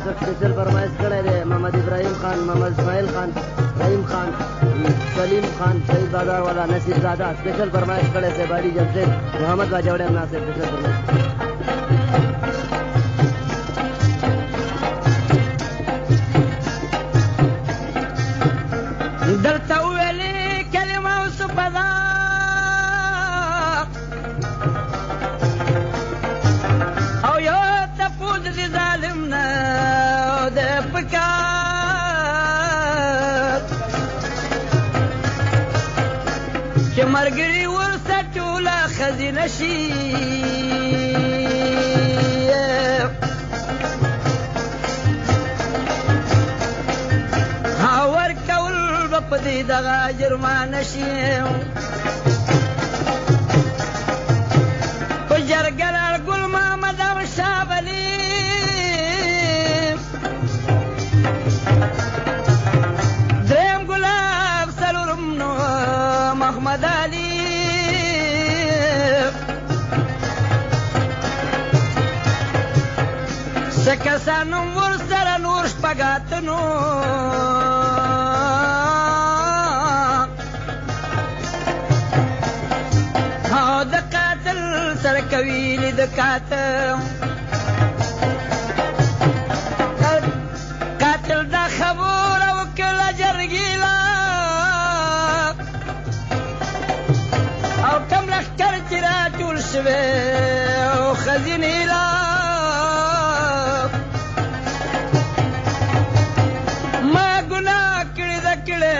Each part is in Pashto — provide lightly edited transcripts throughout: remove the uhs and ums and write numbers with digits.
کاکړ سپیشل فرمایش کړی دی محمد ابراهیم خان محمد اسماعیل خان رحیم خان سلیم خان شهید بازار والا نصیر زاده سپیشل فرمایش کړی صاحب علي جمشید محمد باجوړی امنا صاحب سپیشل فرمایش درته وویلې کلمه اوس په ده او یو تپوس د ظالم نه د پکار چې ملګري ورسه ټوله خزینه شي په دې دغه جرمانه شي په جرګه لاړ ګل محمد او شاه ولي درېیم ګلاب څلورم نو محمد علي څه کسان ورسره نور شپږ اته نو سره کوي لید قاتل دا خبره وکړه جرګې لا او کوم لښکر چې راټول شوی او خزینې لا ما ګناه کړې ده کړې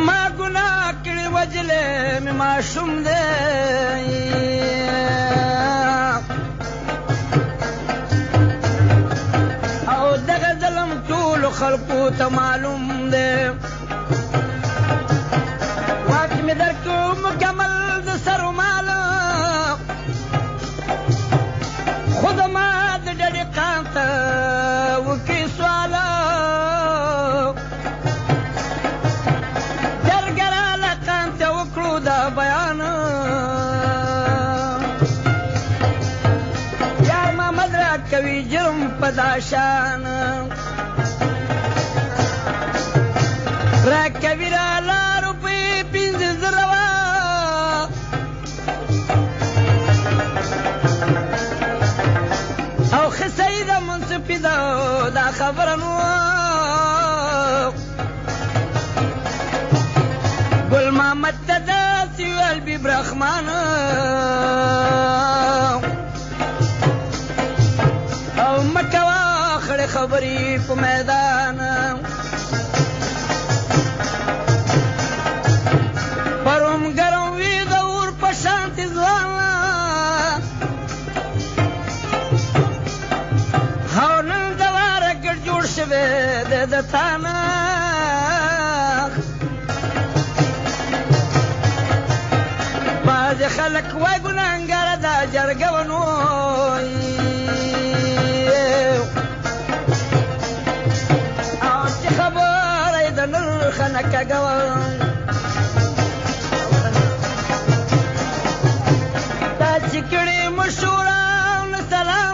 ما ګناه کړې وجلې مې ماشوم دی خلقو ته معلوم دی واک مې درکړو مکمل د سرو مال خو د ما د ډډې قام ته وکړي سواله جرګه راله قام ته وکړو دا بیان یار محمد را کوي جرم په دا شان راکوي راله روپۍ پنځه زره وه او ښه صحیح ده منصفي ده دا خبره نو ګل محمد ته داسې ویل بیب رحمان او مه کوه خړې خبرې په میدان د تانا بعضې خلک وای ګناهګاره دا جرګه ونو او چې خبره یې د نرخه نه کږه وه دا چې کړې مشوره نه سلام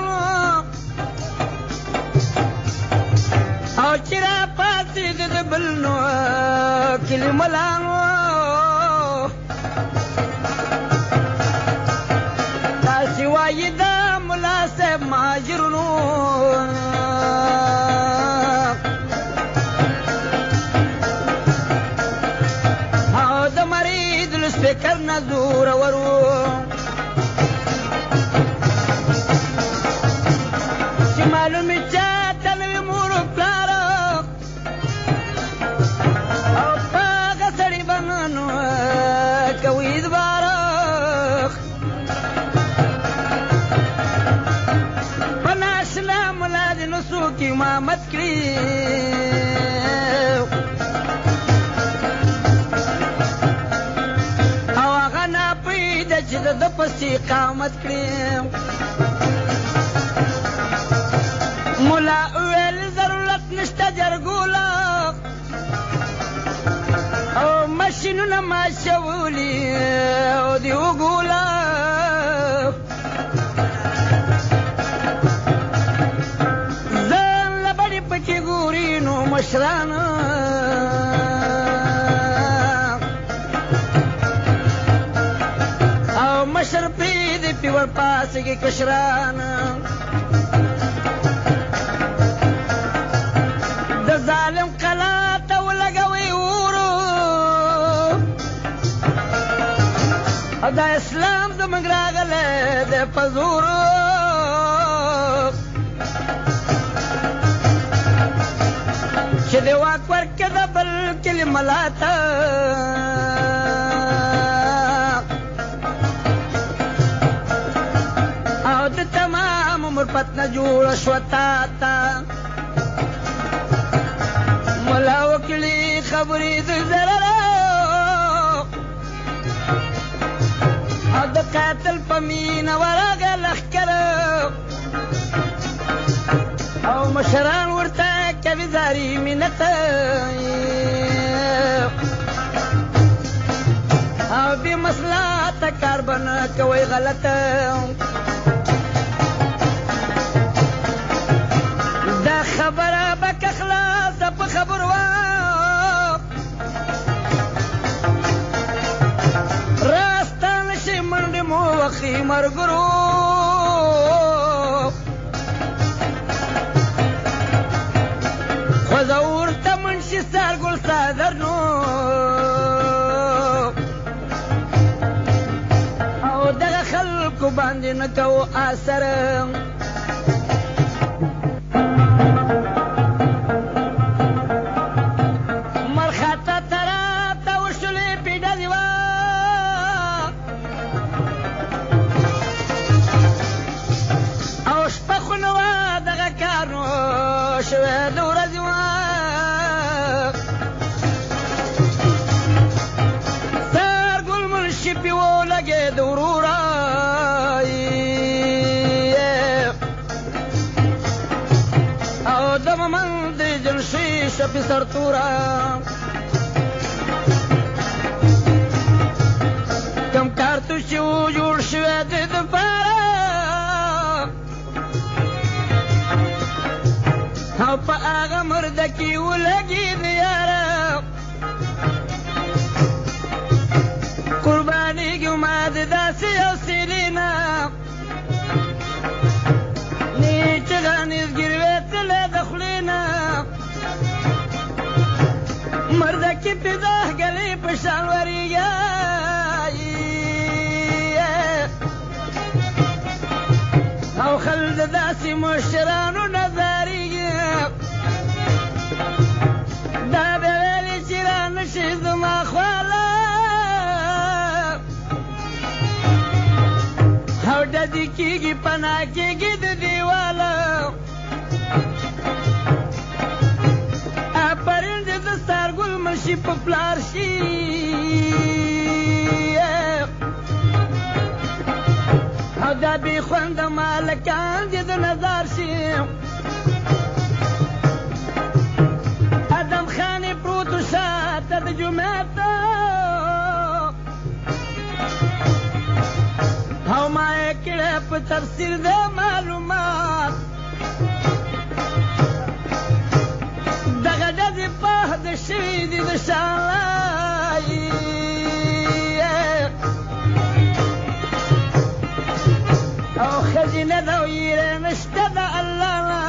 او چې را پاڅېد د بل نو کلي ملان داسې وایي دا ملا صاحب مهاجرونو او د مرید له سپیکر نه زورور و چې معلومې چاته نه وي مور و پلار کوي دبارخ په ناشنا ملا دې نو څوک امامت کړي او هغه ناپوهېده چې د ده پسې اقامت کړي ملا وویل ضرورت نشته جرګوله او ماشینونه ماشولي او دې وګوله ځان مشران او مشر پری دی پی ور پاسگی کشران د ظالم قلا ته ولګوي ورو او د اسلام د موږ راغلی د پزورو چې د واک ورکړه د بل کلي ملاته او د تمام عمر پتنه جوړه شوه تا ته ملا وکړي خبرې د ضرر او د قاتل په مینه ورغه لښکر او مشران ورته کوي زاري مینت او بې مصلحته کار به نه کوئ غلطه دا خبره به که خلاصه په خبر وه راستانه شي منډې مو وخي مرګرو خوځه ورته منشي سترګل صدر نو او دغه خلکو باندې نه کوو اثر مرخاته طرف ته وشلې پیډلې وه او شپه خو نه وه دغه کار نو شوی د ورځې وه سترګل منشي پې ولګېد وروره او د ممند جنشي شپې سرتوره کم کارتوس چې و جوړ شوی د دپاره او په هغه مرده کې ولګېد یاره قربانېږم ما د داسې یو سیلې نه نیچغه نېزګیر وېتلی د خولې نه مرده کې پیدا ګلې په شان ورېږي او خل د داسې مشرانو نظارېږي دا به ویلې چې را نشي زما خواله او ډدې کېږي پناه کېږي د دیواله آفرین دې د سترګل منشي په پلار شي او دا بې خونده مالکان دې د نظر شي ادم خان یې پروت و شاته د جومات ته او ما یې کړی په تفسیر د معلومات دغه ډزې پهده شوي دي د شانلای او خزینه ده او یېره نشته د الله نه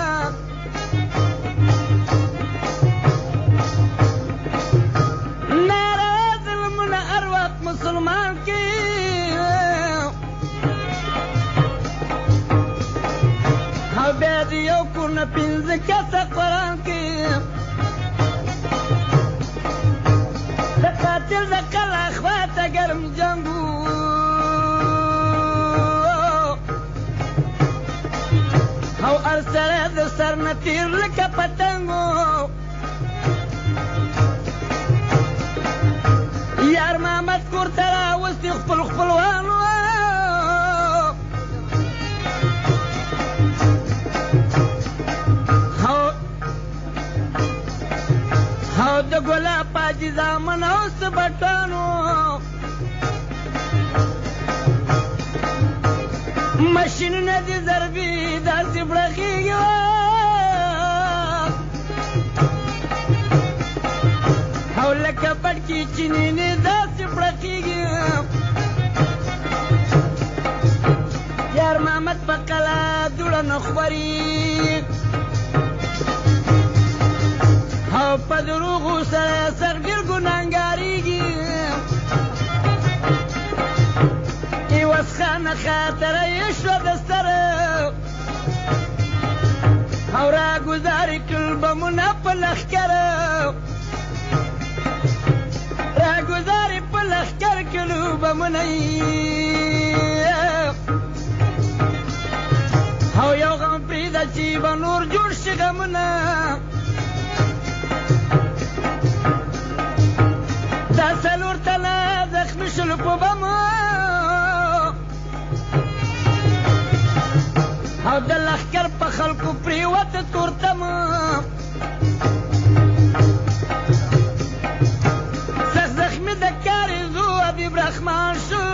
ناره ظلمونه هر وخت مسلمان کې او بیا د یو کور نه پنځه کسه قرآن کې د قاتل د قلعه خواته ګرم جنګ او هر سړی د سر نه تیر لکه پتنګو یار محمد کور ته راوستي خپل خپلوانو او د ګلاب پاجي زامن او څه بټانو ماشینونه دي ضربي داسې بړخېږي نینې داسې پړقېږي یار محمد په کله دوړه نه خوري او په دروغو سره سخت ډېر ګناهګارېږي عوض خانه خاطره یې شوه د سره او راګوزارې کړل بمونه په لښکره راګوزارې په لښکر کړلو بمونه او یو غم پرېږده چې به نور جوړ شي غمونه دا څلور تنه زخمي شول په بمو او د لښکر په خلکو پرېوته تورتمه سخت زخمي د کاریزو حبیب رحمان شو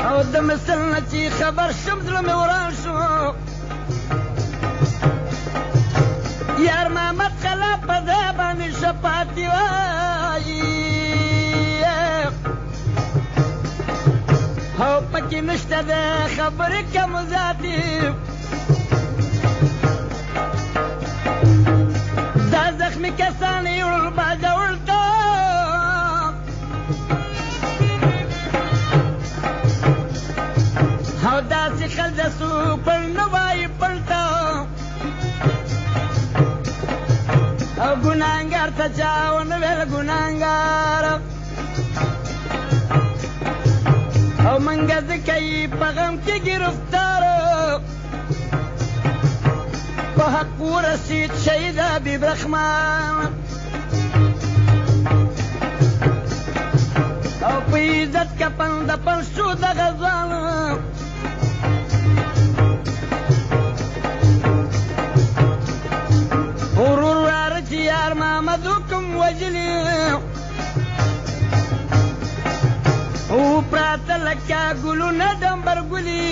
او د مثل نه چې خبر شم زړه مې وران شو یار محمد خلا په ځای باندې شپاتي وایي او پکې نشته د خبرې کم ذاتي دا زخمي کسان یې وړل باجوړ ته او داسې خلده سو پړ نه وایي پړته او ګناهګار ته چا ونه ویل ګناهګار او منګه ځکه یې په غم کې ګرفتار په حق ورسید شهید حبیب رحمان او په عزت کپن دپن شو دغه ځوان ورور واره چې یار محمد حکم وژلي او پراته لکه ګلونه ډمبرګلي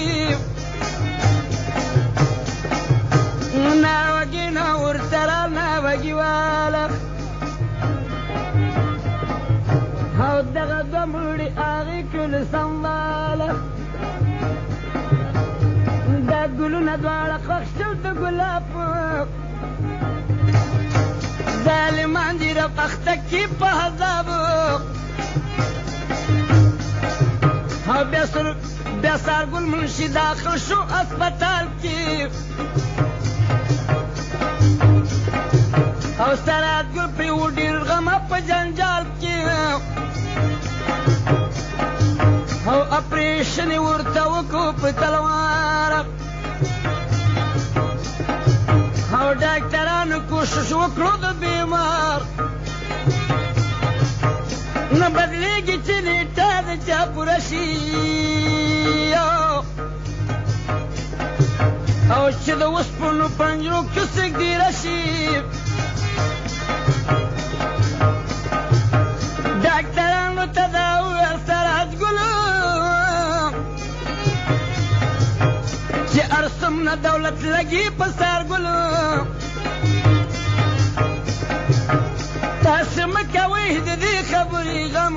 ناوګي نه ورسره ناوګي واله او دغه دوه مړي هغې کلي سنباله دا ګلونه دواړه خوښ شول د ګلاب ظالمان دي رپخته کې په عذابو او بیا سارګل منشي داخل شو اسپتال کې او سراتګل پرې و ډېر غمه په جنجال کې او اپریشن یې ورته وکړو په تلوار او ډاکټرانو کوشش وکړو د بیمار نه بدلېږي چې نیټه د چا پوره شي او چې د اوسپنو پنجرو کې سګدیره شي ډاکټرانو ته دا وویل سراجګلو چې ارسم نه دولت لګي په سارګلو تاسې مه کوئ د دې خبرې غم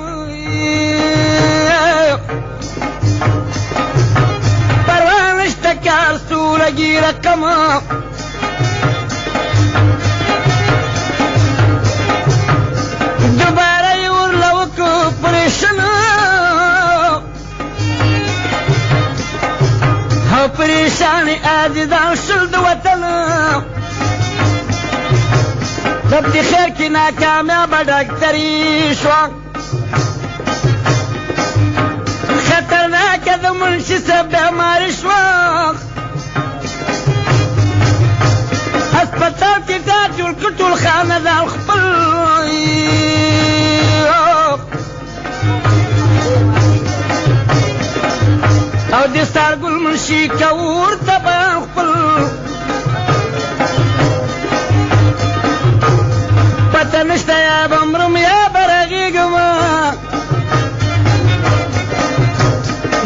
پروا نشته کار سوله ګیره کمه دوباره یې ورله وکړو پریشن او پریشان عزیزان شل د وطن رب دې خیر کې ناکامیابه ډاکټري شوه خطرناکه د منشي صاحب بیماري شوه اسپتال کې تا جوړ کړ ټول خاندان خپل او د سارګل منشي که ورته بیان خپل پته نشته یا به مرم یا به رغېږم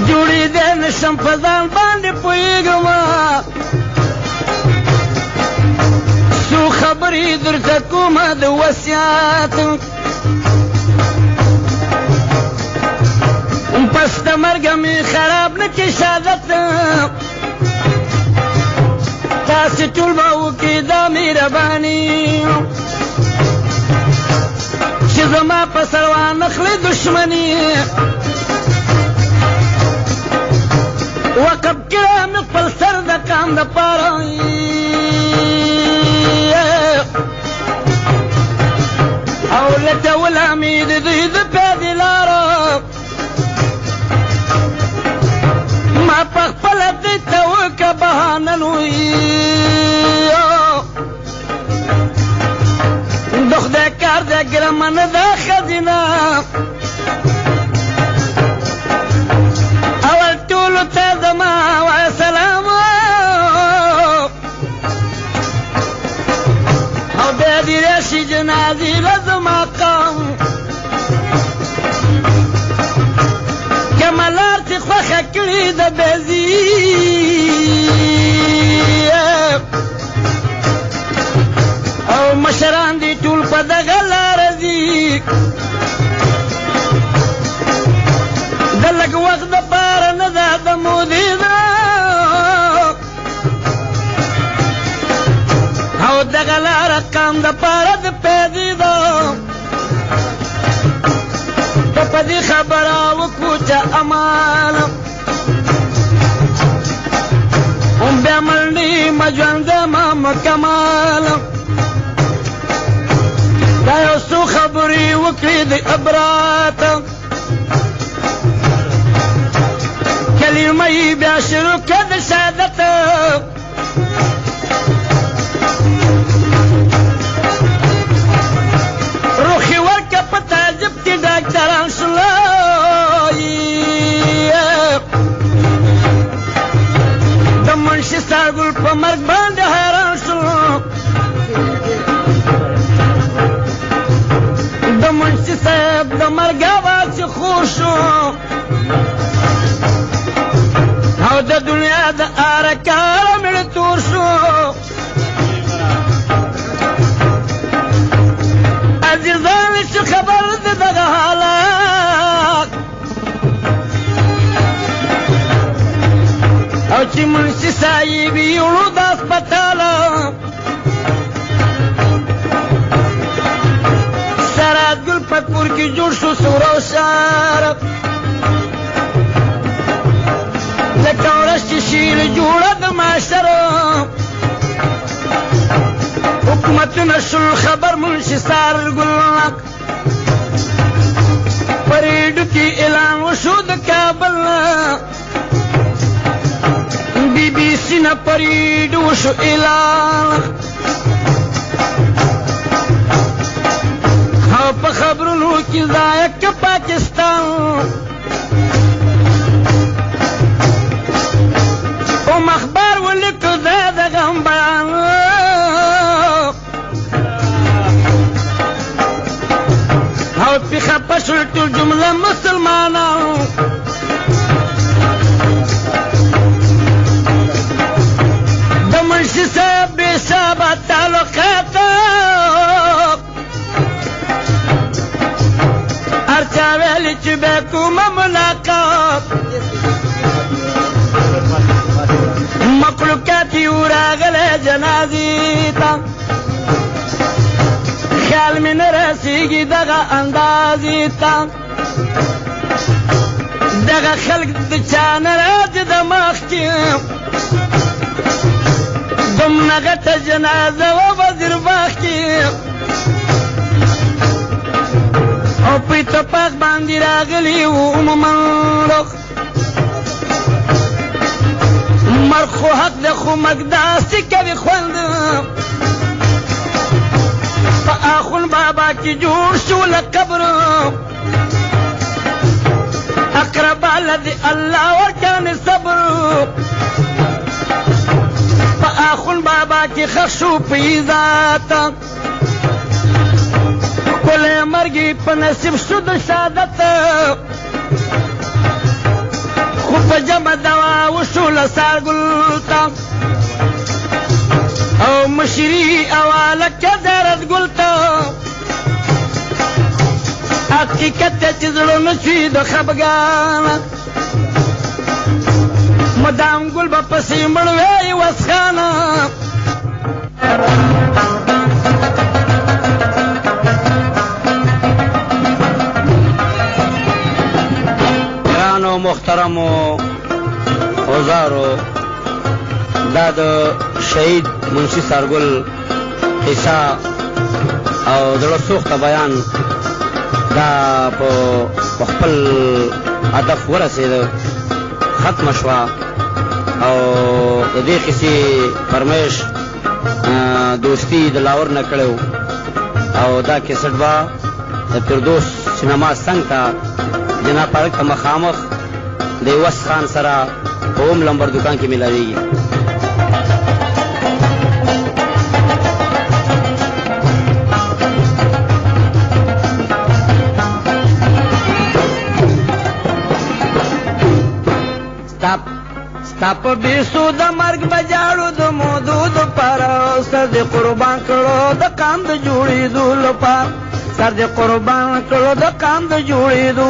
جوړېدی نشم په ځان باندې پوهېږم خبرې درته کومه د وصیت پس د مرګه مې خراب نه کړي شهادت تاسې ټول به وکړي دا مهرباني چې زما په سر وانخلي دشمني وقف کړه مې خپل سر د قام دپاره او لټوله مې د دوی د پیادې لاره ما په خپله دوی ته وکړه بهانه نوی د خدای کار دی ګرمه نه ده ښځینه اول ټولو ته زما وایه سلام او بیا دې راشي جنازې له زما قوم که ملار چې خوښه کړي د بیزي او مشران دي ټول په دغه لاره ځي د لږ وخت دپاره نه ده د مودې ده او دغه لاره قام دپاره د پیدې ده که په دې خبره وکړو چې امان هم بیا منډې مه ژوندی ما مکمال دا یو څو خبرې وکړې د عبرت کلمه یې بیا شروع کړه د شهادت روح یې ورکړه په تعجب کې ډاکټران شلای د منشي سارګل په مرګ باندې حیران شو د منشي صاحب د مرګ اواز چې خور شو او د دنیا د اره کاره مړه تور شو عزیزان چې خبر د دغه حالات او چې منشي صاحب یوړو د هسپتاله سرات ګل په کور کې جوړ شو سور او شار لکه ورځ چې شیر جوړه د معاشره حکومتونه شول خبر منشي سارګل پریډو کې اعلان وشو د کابل بی بی سی نه پریډو وشو اعلان او په خبرونو کې ځای که پاکستان اوم اخبار ولیکو دا د غم بیان او پې خفه شول ټول جمله مسلمانان د منشي صاحب بې حسابه تعلقات هر چا ویلې چې بیا کومه ملاقات مخلوقات یې وراغلی جنازې ته خیال مې نه رسېږي دغه اندازې ته دغه خلق د چا نه راځي د مخکې دومره غټه جنازه وه وزیرباغ کې او په اتفاق باندې راغلي وو عموما رخ مرګ خو حق دی خو مرګ داسې کوي خوند په آخون بابا کې جوړ شو له قبر اقربا لدي الله ورکانې صبر په آخون بابا کې خښ شو په عزت کله مرګي په نصیب شو د شهادت خو په جمع دوا وشو له سارګل ته او مش شری اواله که درد گلتا حقیقت چې زړه نشي د خفګان مدام ګل به پسې مړ وی وسخانه ګرانو محترمو اوزارو دا د شهید منشي سارګل قصه او زړه سوخته بیان دا په خپل هدف ورسېده ختمه شوه او د دې قصې فرمایش دوستي د لاهور نه کړی او دا کیسټ به د فردوس سینما څنګ ته جناب پارک ته مخامخ د وس خان سره په اوم لمبر دکان کې ملاویږي ستا په بیسو د مرګ بجاړو د مودو د پاره سر دې قربان کړو د کام د جوړېدو لپاره سر دې قربان کړو د کام د جوړېدو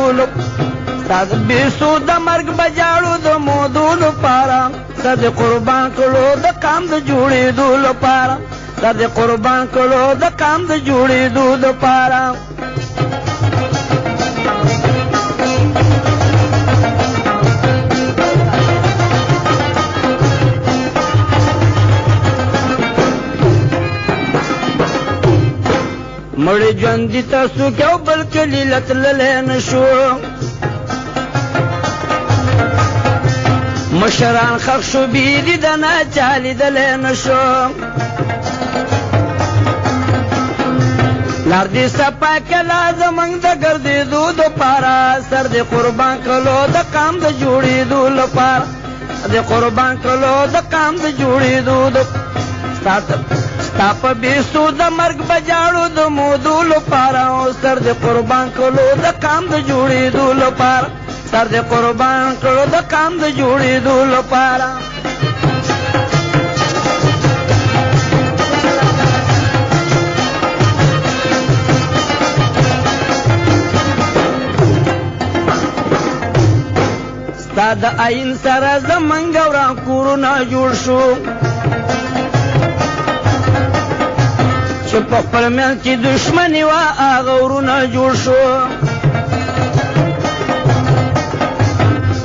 ستا د بیسو د مرګ بجاړو د مودو د پاره سر دې قربان کړو د کام د جوړېدو لپاره سر دې قربان کړو د کام د جوړېدو لپاره مړی ژوندي تاسو کې او بل کلي له تللی نه شو مشران ښخ شو بیدي د ناچا لیدلی نه شو لار دې صفا کله زموږ د ګرځېدو دپاره سر دې قربان کړلو د قام د جوړېدو لپاره دې قربان کړلو د قام د جوړېدو ستا په بیسو د مرګ بجاړو د مودو لپاره سر دې قربان کړلو د قام د جوړېدو لپاره سر دې قربان کړلو د قام د جوړېدو لپاره ستا د آئین سره زمونږ وران کورونه جوړ شو چې په خپل منځ کې دښمني وه هغه ورونه جوړ شو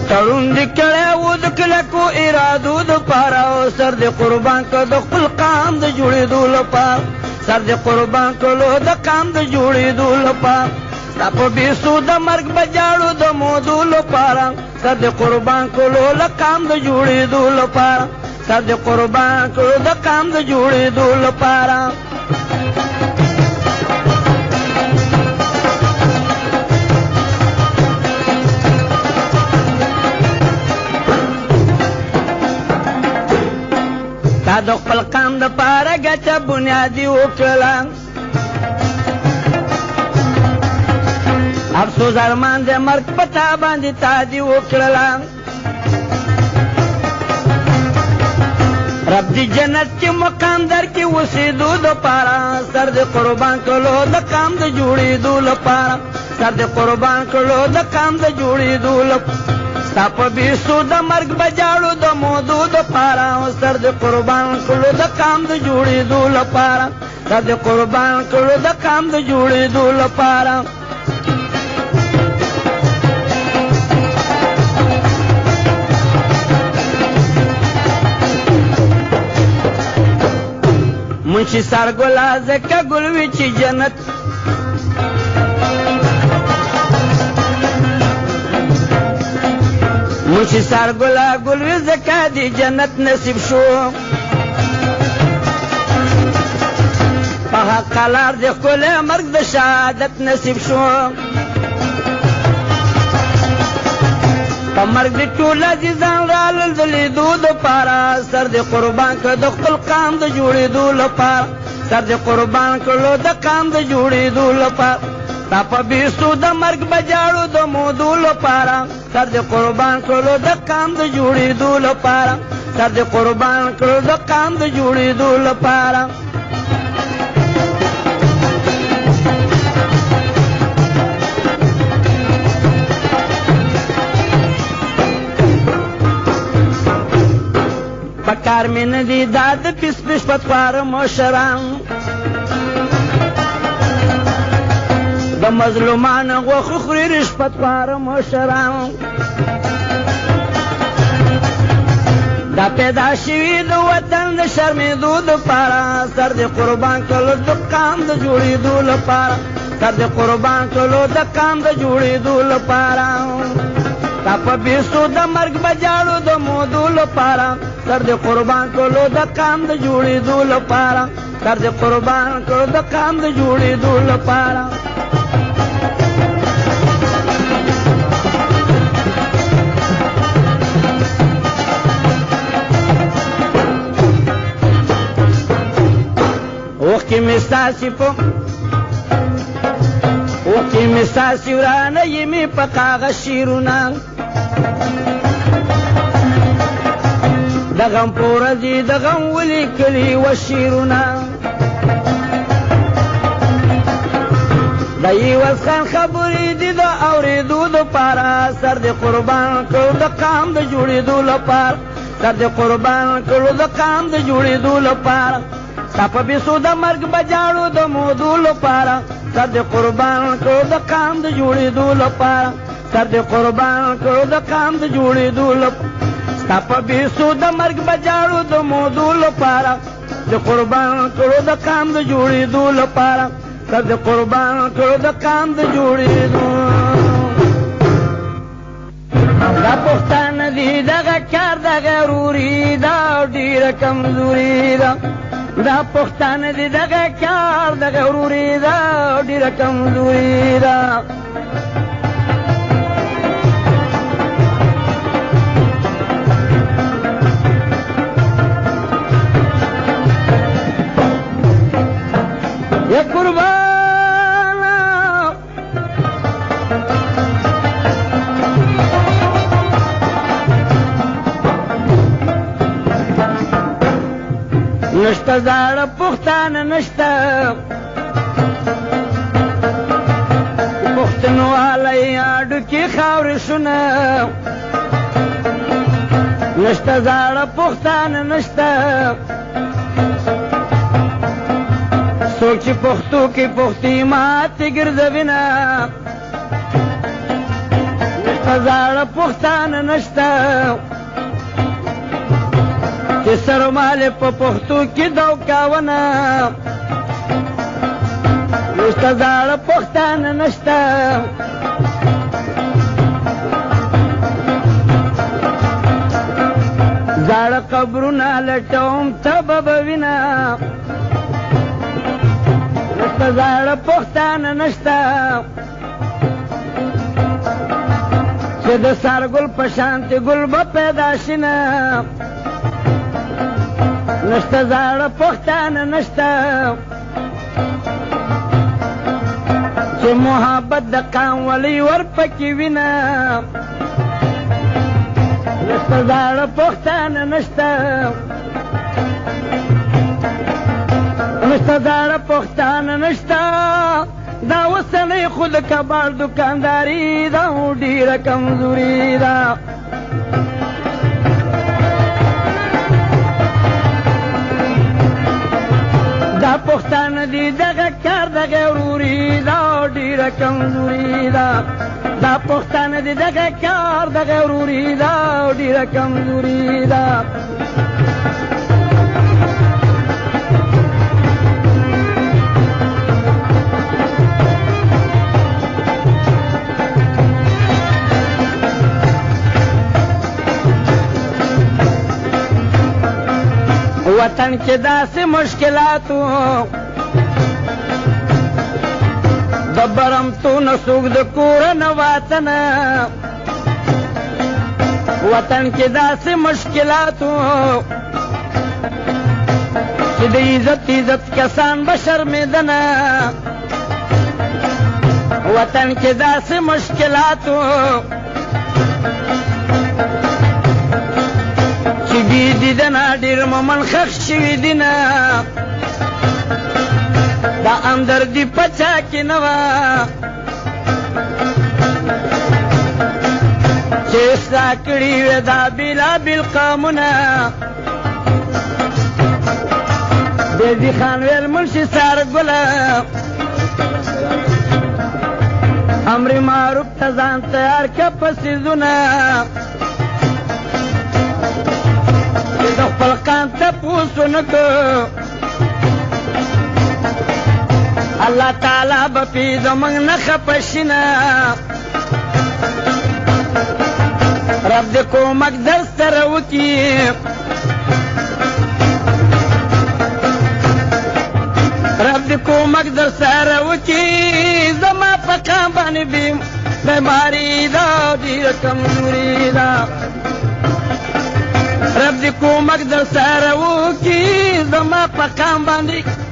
تړون دې کړی و د کلکو ارادو دپاره سر دې قربان کړ د خپل قام د جوړېدو لپاره سر دې قربان کړلو د قام د جوړېدو لپاره ستا په بیسو د مرګ بجاړو د مودو لپاره سر دې قربان کړلو د قام د جوړېدو لپاره سر دې قربان کړلو د قام د جوړېدو لپاره تا د خپل قام دپاره ګټه بنیادي وکړله افسوس ارمان د مرګ په تا باندې تادي وکړله رب دې جنت کې مقام درکړي اوسېدو دپاره سر دې قربان کړلو د قام د جوړېدو لپاره سر دې قربان کړلو د قام د جوړېدو لپاره ستا په بیسو د مرګ بجاړو د مودو دپاره سر دې قربان کړلو د قام د جوړېدو لپاره سر دې قربان کړلو د قام د جوړېدو لپاره منشي سارګله ځکه ګل وي چې جنت منشي سارګله ګل وي ځکه دې جنت نصیب شو په حق لار دې ښکلی مرګ د شهادت نصیب شو په مرګ دې ټول عزیزان رالل د لیدو دپاره سر دې قربان کړ د خپل قام د جوړېدو لپاره سر دې قربان کړلو د قام د جوړېدو لپاره ستا په بیسو د مرګ بجاړو د مودو لپاره سر دې قربان کړلو د قام د جوړېدو لپاره سر دې قربان کړلو د قام د جوړېدو لپاره کار مې نه دي دا د پیس پیش پتخواره مشران د مظلومانو غوښې خوري رشوتخواره مشران دا پیدا شوي د وطن د شرمېدو دپاره سر دې قربان کړلو د قام د جوړېدو لپاره سر دې قربان کړلو د قام د جوړېدو لپاره تا په بیسو د مرګ بجاړو د مودو لپاره سر دې قربان کړلو د قام د جوړېدو لپاره سر دې قربان کړلو د قام د جوړېدو لپاره اوخی می ستاسی ورانه یمی پا کاغذ شیرونا دغم پورزی دغم ولی کلی و شیرونا دایی وزخان خبری دی دا اوریدو دا پارا سر دی قربان کرو دا قام دا جوڑی دو لپار سر دی قربان کرو دا قام دا جوڑی دو لپار تا په بیسو د مرګ بجاړو د مودو لپاره سر دې قربان کړو د قام د جوړېدو لپاره سر دې قربان کړو د قام د جوړېدو لپاره ستا په بیسو د مرګ بجاړو د مودو لپاره د قربان کړو د قام د جوړېدو لپاره سر دې قربان کړو د قام د جوړېدو دا پښتانه دي دغه کار دغه غروري دا ډېره کمزوري ده دا پښتانه دي دغه کار دغه غروري دا ډېره کمزوري ده یا قربان نشته زاړه پښتانه نشته پښتونوالی اډو کې خاورې شونه نشته زاړه پښتانه نشته څوک چې پښتو کې پښتې ماتې ګرځوینه نشته زاړه پښتانه نشته چې سرمالې په پښتو کې دوکاونه نشته زاړه پښتانه نشته زاړه قبرونه لټوم تبه به وینه نشته زاړه پښتانه نشته چې د سارګل په شانتې ګل به پیدا شي نه نشته زاړه پښتانه نشته چې محبت د قام ولی ورپکې وینه نشته زاړه پښتانه نشته نشته زاړه پښتانه نشته دا اوسنۍ خو د کباړ دکانداري دا ډېره کمزوري ده دا پښتانه دي دغه کار دغه غروري دا ډېره کمزوري ده دا پښتانه دي دغه کار دغه غروري دا ډېره کمزوري ده وطن کې داسې مشکلاتو د برمتو نه څوک د کوره نه وطنه وطن کې داسې مشکلاتو چې د عزت کسان به شرمېدنه وطن کې داسې مشکلاتو چې بې دیدنه ډېر مومن ښخ شوي دینه دا همدردي په چا کې نه وه چې اصلاح کړي وې دا بېلابېل قامونه دیدی خان ویل منشی سارګله امر معروف ته ځان تیار که پسیزونه د خپل قام تپوس ونه کو الله تعالی به پې زموږ نه خفه شي نه رب دې کومک در سره وکړي رب دې کومک در سره وکړي زما په قام باندې بیماري ده ډېره کمزوري ده رب دې کومک در سره وکړي زما په قام باندې